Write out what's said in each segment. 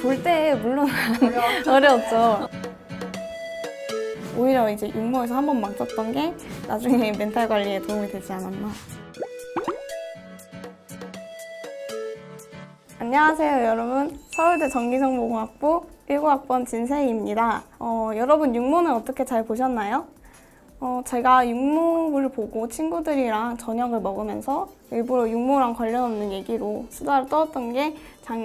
볼 때 물론 어려웠죠. 오히려 이제 육모에서 한 번 망쳤던 게 나중에 멘탈 관리에 도움이 되지 않았나. 안녕하세요, 여러분. 서울대 전기정보공학부 19학번 진세희입니다. 여러분 육모는 어떻게 잘 보셨나요? 제가 육모를 보고 친구들이랑 저녁을 먹으면서 일부러 육모랑 관련 없는 얘기로 수다를 떨었던 게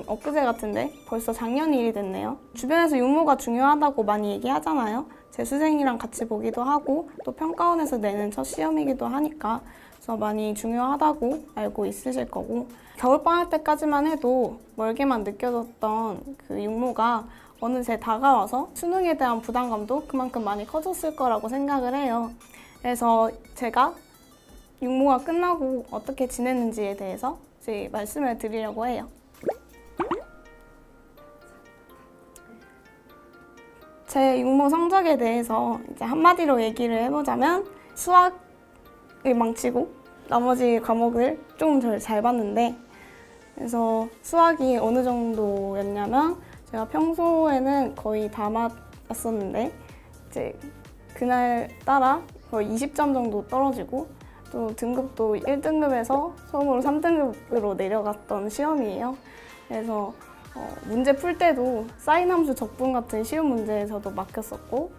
엊그제 같은데 벌써 작년 일이 됐네요. 주변에서 육모가 중요하다고 많이 얘기하잖아요. 재수생이랑 같이 보기도 하고 또 평가원에서 내는 첫 시험이기도 하니까 그래서 많이 중요하다고 알고 있으실 거고, 겨울방학 때까지만 해도 멀게만 느껴졌던 그 육모가 어느새 다가와서 수능에 대한 부담감도 그만큼 많이 커졌을 거라고 생각을 해요. 그래서 제가 육모가 끝나고 어떻게 지냈는지에 대해서 이제 말씀을 드리려고 해요. 제 육모 성적에 대해서 이제 한마디로 얘기를 해보자면 수학을 망치고 나머지 과목을 좀 덜 잘 봤는데, 그래서 수학이 어느 정도였냐면 제가 평소에는 거의 다 맞았었는데 이제 그날 따라 거의 20점 정도 떨어지고 또 등급도 1등급에서 처음으로 3등급으로 내려갔던 시험이에요. 그래서 문제 풀 때도 사인함수 적분 같은 쉬운 문제에서도 막혔었고,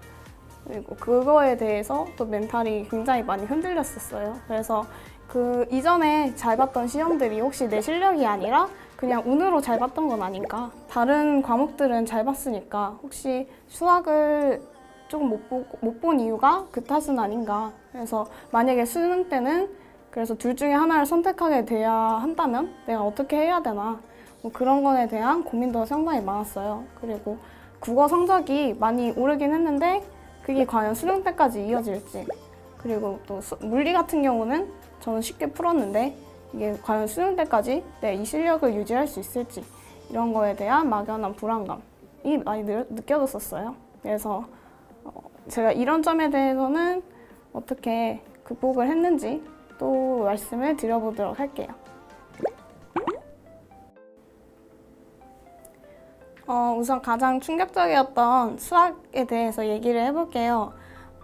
그리고 그거에 대해서 또 멘탈이 굉장히 많이 흔들렸었어요. 그래서 그 이전에 잘 봤던 시험들이 혹시 내 실력이 아니라 그냥 운으로 잘 봤던 건 아닌가? 다른 과목들은 잘 봤으니까 혹시 수학을 조금 못 본 이유가 그 탓은 아닌가? 그래서 만약에 수능 때는 그래서 둘 중에 하나를 선택하게 돼야 한다면 내가 어떻게 해야 되나? 뭐 그런 거에 대한 고민도 상당히 많았어요. 그리고 국어 성적이 많이 오르긴 했는데 그게 과연 수능 때까지 이어질지, 그리고 또 물리 같은 경우는 저는 쉽게 풀었는데 이게 과연 수능 때까지 내 이 실력을 유지할 수 있을지, 이런 거에 대한 막연한 불안감이 많이 느껴졌었어요. 그래서 제가 이런 점에 대해서는 어떻게 극복을 했는지 또 말씀을 드려보도록 할게요. 우선 가장 충격적이었던 수학에 대해서 얘기를 해볼게요.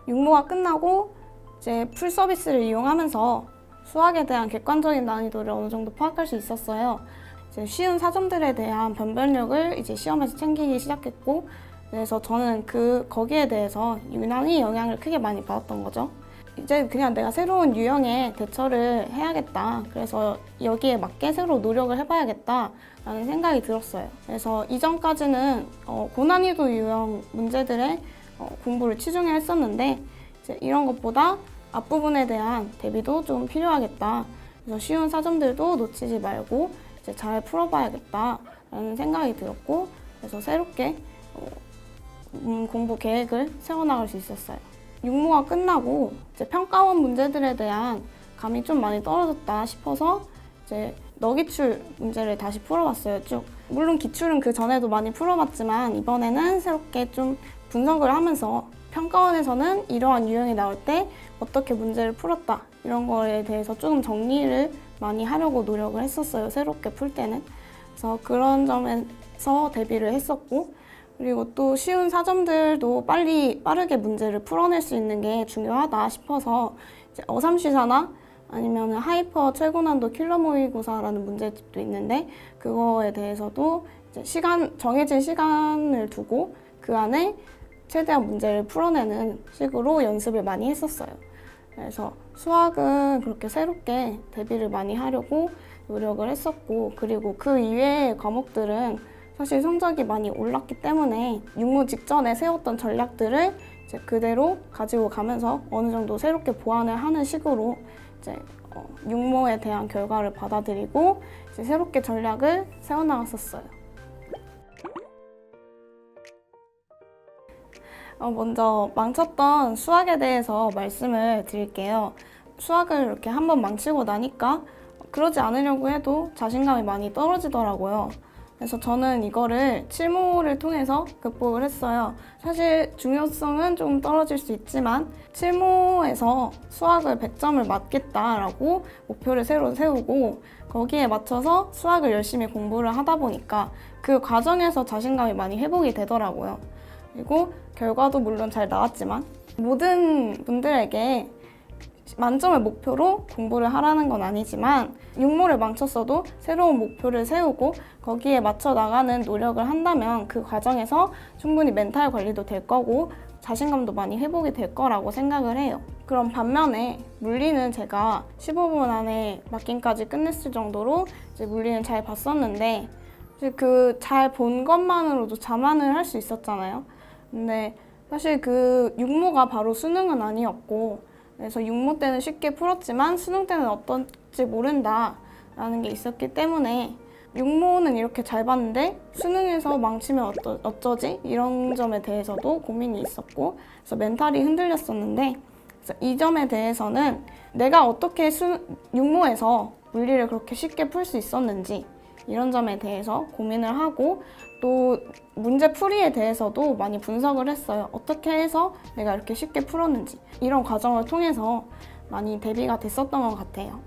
육모가 끝나고 이제 풀 서비스를 이용하면서 수학에 대한 객관적인 난이도를 어느 정도 파악할 수 있었어요. 이제 쉬운 사점들에 대한 변별력을 이제 시험에서 챙기기 시작했고, 그래서 저는 거기에 대해서 유난히 영향을 크게 많이 받았던 거죠. 이제 그냥 내가 새로운 유형의 대처를 해야겠다. 그래서 여기에 맞게 새로 노력을 해봐야겠다라는 생각이 들었어요. 그래서 이전까지는 고난이도 유형 문제들의 공부를 치중해 했었는데 이제 이런 것보다 앞부분에 대한 대비도 좀 필요하겠다. 그래서 쉬운 사점들도 놓치지 말고 이제 잘 풀어봐야겠다라는 생각이 들었고, 그래서 새롭게 공부 계획을 세워나갈 수 있었어요. 육모가 끝나고 이제 평가원 문제들에 대한 감이 좀 많이 떨어졌다 싶어서 이제 너기출 문제를 다시 풀어봤어요, 쭉. 물론 기출은 그 전에도 많이 풀어봤지만 이번에는 새롭게 좀 분석을 하면서 평가원에서는 이러한 유형이 나올 때 어떻게 문제를 풀었다, 이런 거에 대해서 조금 정리를 많이 하려고 노력을 했었어요, 새롭게 풀 때는. 그래서 그런 점에서 대비를 했었고, 그리고 또 쉬운 사점들도 빠르게 문제를 풀어낼 수 있는 게 중요하다 싶어서 이제 어삼시사나 아니면 하이퍼 최고난도 킬러 모의고사라는 문제집도 있는데 그거에 대해서도 이제 정해진 시간을 두고 그 안에 최대한 문제를 풀어내는 식으로 연습을 많이 했었어요. 그래서 수학은 그렇게 새롭게 대비를 많이 하려고 노력을 했었고, 그리고 그 이외의 과목들은 사실 성적이 많이 올랐기 때문에 육모 직전에 세웠던 전략들을 이제 그대로 가지고 가면서 어느 정도 새롭게 보완을 하는 식으로 이제 육모에 대한 결과를 받아들이고 이제 새롭게 전략을 세워나갔었어요. 먼저 망쳤던 수학에 대해서 말씀을 드릴게요. 수학을 이렇게 한번 망치고 나니까 그러지 않으려고 해도 자신감이 많이 떨어지더라고요. 그래서 저는 이거를 칠모를 통해서 극복을 했어요. 사실 중요성은 좀 떨어질 수 있지만 칠모에서 수학을 100점을 맞겠다라고 목표를 새로 세우고 거기에 맞춰서 수학을 열심히 공부를 하다 보니까 그 과정에서 자신감이 많이 회복이 되더라고요. 그리고 결과도 물론 잘 나왔지만 모든 분들에게 만점을 목표로 공부를 하라는 건 아니지만 육모를 망쳤어도 새로운 목표를 세우고 거기에 맞춰 나가는 노력을 한다면 그 과정에서 충분히 멘탈 관리도 될 거고 자신감도 많이 회복이 될 거라고 생각을 해요. 그럼 반면에 물리는 제가 15분 안에 맡김까지 끝냈을 정도로 이제 물리는 잘 봤었는데 그 잘 본 것만으로도 자만을 할 수 있었잖아요. 근데 사실 그 육모가 바로 수능은 아니었고 그래서 육모 때는 쉽게 풀었지만 수능 때는 어떨지 모른다라는 게 있었기 때문에 육모는 이렇게 잘 봤는데 수능에서 망치면 어쩌지? 이런 점에 대해서도 고민이 있었고 그래서 멘탈이 흔들렸었는데 그래서 이 점에 대해서는 내가 어떻게 육모에서 물리를 그렇게 쉽게 풀 수 있었는지 이런 점에 대해서 고민을 하고 또 문제 풀이에 대해서도 많이 분석을 했어요. 어떻게 해서 내가 이렇게 쉽게 풀었는지 이런 과정을 통해서 많이 대비가 됐었던 것 같아요.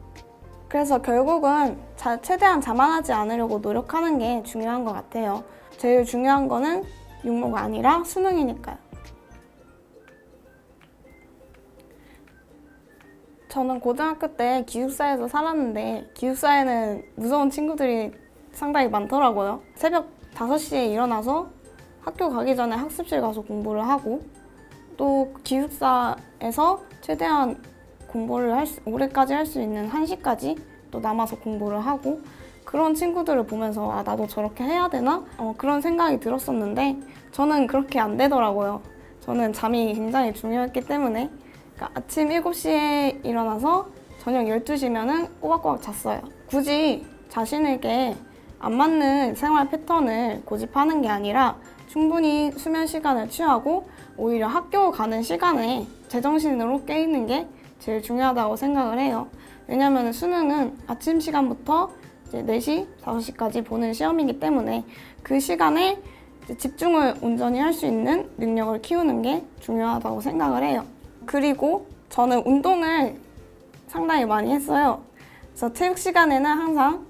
그래서 결국은 최대한 자만하지 않으려고 노력하는 게 중요한 것 같아요. 제일 중요한 거는 육모가 아니라 수능이니까요. 저는 고등학교 때 기숙사에서 살았는데 기숙사에는 무서운 친구들이 상당히 많더라고요. 새벽 5시에 일어나서 학교 가기 전에 학습실 가서 공부를 하고 또 기숙사에서 최대한 공부를 오래까지 할 수 있는 1시까지 또 남아서 공부를 하고 그런 친구들을 보면서 아 나도 저렇게 해야 되나? 그런 생각이 들었었는데 저는 그렇게 안 되더라고요. 저는 잠이 굉장히 중요했기 때문에 그러니까 아침 7시에 일어나서 저녁 12시면은 꼬박꼬박 잤어요. 굳이 자신에게 안 맞는 생활 패턴을 고집하는 게 아니라 충분히 수면 시간을 취하고 오히려 학교 가는 시간에 제정신으로 깨있는 게 제일 중요하다고 생각을 해요. 왜냐하면 수능은 아침 시간부터 이제 4시, 5시까지 보는 시험이기 때문에 그 시간에 집중을 온전히 할 수 있는 능력을 키우는 게 중요하다고 생각을 해요. 그리고 저는 운동을 상당히 많이 했어요. 그래서 체육 시간에는 항상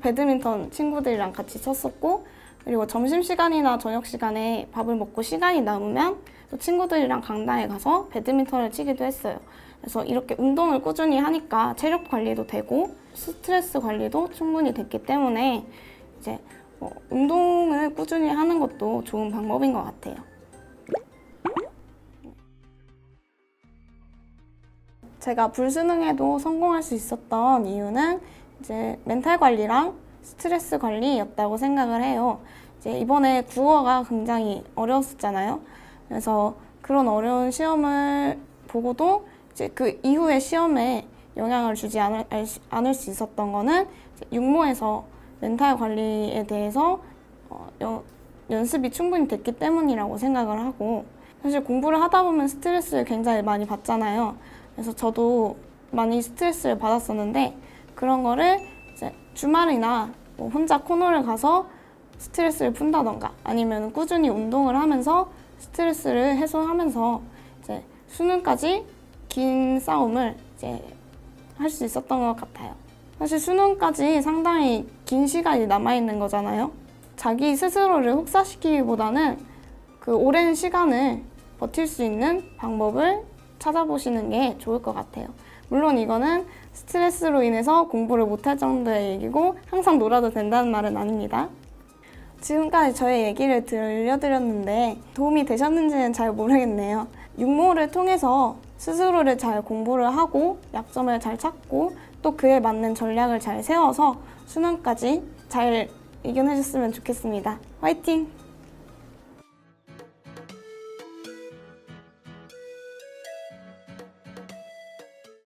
배드민턴 친구들이랑 같이 쳤었고 그리고 점심시간이나 저녁시간에 밥을 먹고 시간이 남으면 또 친구들이랑 강당에 가서 배드민턴을 치기도 했어요. 그래서 이렇게 운동을 꾸준히 하니까 체력 관리도 되고 스트레스 관리도 충분히 됐기 때문에 이제 운동을 꾸준히 하는 것도 좋은 방법인 것 같아요. 제가 불수능에도 성공할 수 있었던 이유는 이제 멘탈 관리랑 스트레스 관리였다고 생각을 해요. 이제 이번에 국어가 굉장히 어려웠었잖아요. 그래서 그런 어려운 시험을 보고도 이제 그 이후의 시험에 영향을 주지 않을 수 있었던 거는 육모에서 멘탈 관리에 대해서 연습이 충분히 됐기 때문이라고 생각을 하고 사실 공부를 하다 보면 스트레스를 굉장히 많이 받잖아요. 그래서 저도 많이 스트레스를 받았었는데 그런 거를 이제 주말이나 뭐 혼자 코너를 가서 스트레스를 푼다던가 아니면 꾸준히 운동을 하면서 스트레스를 해소하면서 이제 수능까지 긴 싸움을 이제 할 수 있었던 것 같아요. 사실 수능까지 상당히 긴 시간이 남아있는 거잖아요. 자기 스스로를 혹사시키기보다는 그 오랜 시간을 버틸 수 있는 방법을 찾아보시는 게 좋을 것 같아요. 물론 이거는 스트레스로 인해서 공부를 못할 정도의 얘기고 항상 놀아도 된다는 말은 아닙니다. 지금까지 저의 얘기를 들려드렸는데 도움이 되셨는지는 잘 모르겠네요. 육모를 통해서 스스로를 잘 공부를 하고 약점을 잘 찾고 또 그에 맞는 전략을 잘 세워서 수능까지 잘 이겨내셨으면 좋겠습니다. 화이팅!